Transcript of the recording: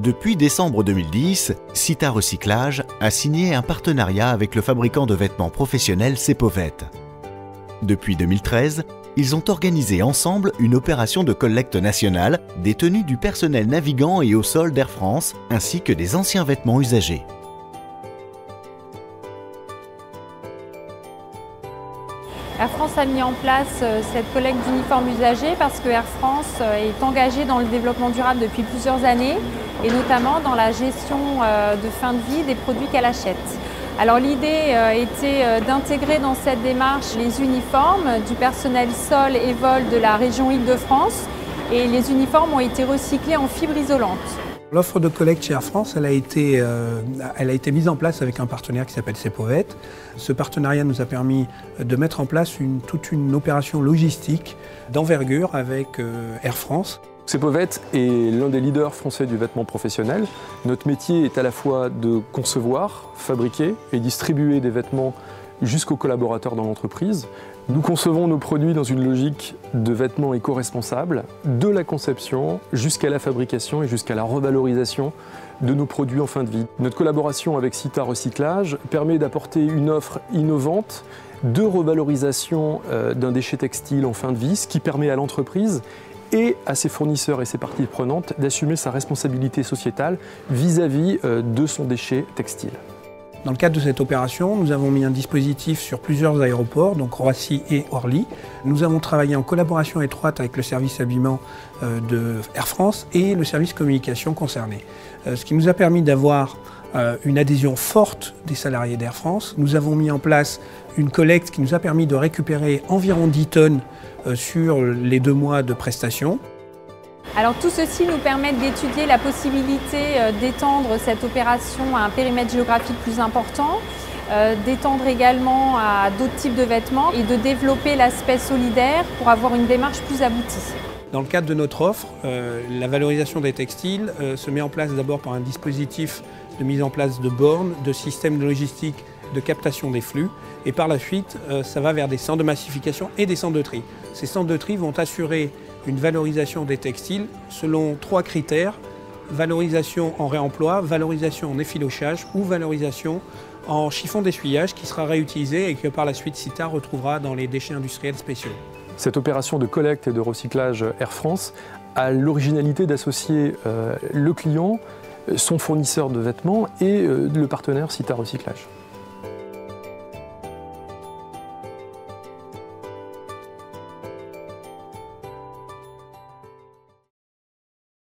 Depuis décembre 2010, Cita Recyclage a signé un partenariat avec le fabricant de vêtements professionnels Cepovet. Depuis 2013, ils ont organisé ensemble une opération de collecte nationale des tenues du personnel navigant et au sol d'Air France, ainsi que des anciens vêtements usagés. Air France a mis en place cette collecte d'uniformes usagés parce que Air France est engagée dans le développement durable depuis plusieurs années et notamment dans la gestion de fin de vie des produits qu'elle achète. Alors l'idée était d'intégrer dans cette démarche les uniformes du personnel sol et vol de la région Île-de-France et les uniformes ont été recyclés en fibre isolante. L'offre de collecte chez Air France, elle a été mise en place avec un partenaire qui s'appelle Cepovet. Ce partenariat nous a permis de mettre en place toute une opération logistique d'envergure avec Air France. Cepovet est l'un des leaders français du vêtement professionnel. Notre métier est à la fois de concevoir, fabriquer et distribuer des vêtements jusqu'aux collaborateurs dans l'entreprise. Nous concevons nos produits dans une logique de vêtements éco-responsables, de la conception jusqu'à la fabrication et jusqu'à la revalorisation de nos produits en fin de vie. Notre collaboration avec Cita Recyclage permet d'apporter une offre innovante de revalorisation d'un déchet textile en fin de vie, ce qui permet à l'entreprise et à ses fournisseurs et ses parties prenantes d'assumer sa responsabilité sociétale vis-à-vis de son déchet textile. Dans le cadre de cette opération, nous avons mis un dispositif sur plusieurs aéroports, donc Roissy et Orly. Nous avons travaillé en collaboration étroite avec le service habillement de Air France et le service communication concerné. Ce qui nous a permis d'avoir une adhésion forte des salariés d'Air France. Nous avons mis en place une collecte qui nous a permis de récupérer environ 10 tonnes sur les 2 mois de prestations. Alors tout ceci nous permet d'étudier la possibilité d'étendre cette opération à un périmètre géographique plus important, d'étendre également à d'autres types de vêtements et de développer l'aspect solidaire pour avoir une démarche plus aboutie. Dans le cadre de notre offre, la valorisation des textiles se met en place d'abord par un dispositif de mise en place de bornes, de systèmes de logistique, de captation des flux et par la suite ça va vers des centres de massification et des centres de tri. Ces centres de tri vont assurer une valorisation des textiles selon 3 critères, valorisation en réemploi, valorisation en effilochage ou valorisation en chiffon d'essuyage qui sera réutilisé et que par la suite Cita retrouvera dans les déchets industriels spéciaux. Cette opération de collecte et de recyclage Air France a l'originalité d'associer le client, son fournisseur de vêtements et le partenaire Cita Recyclage.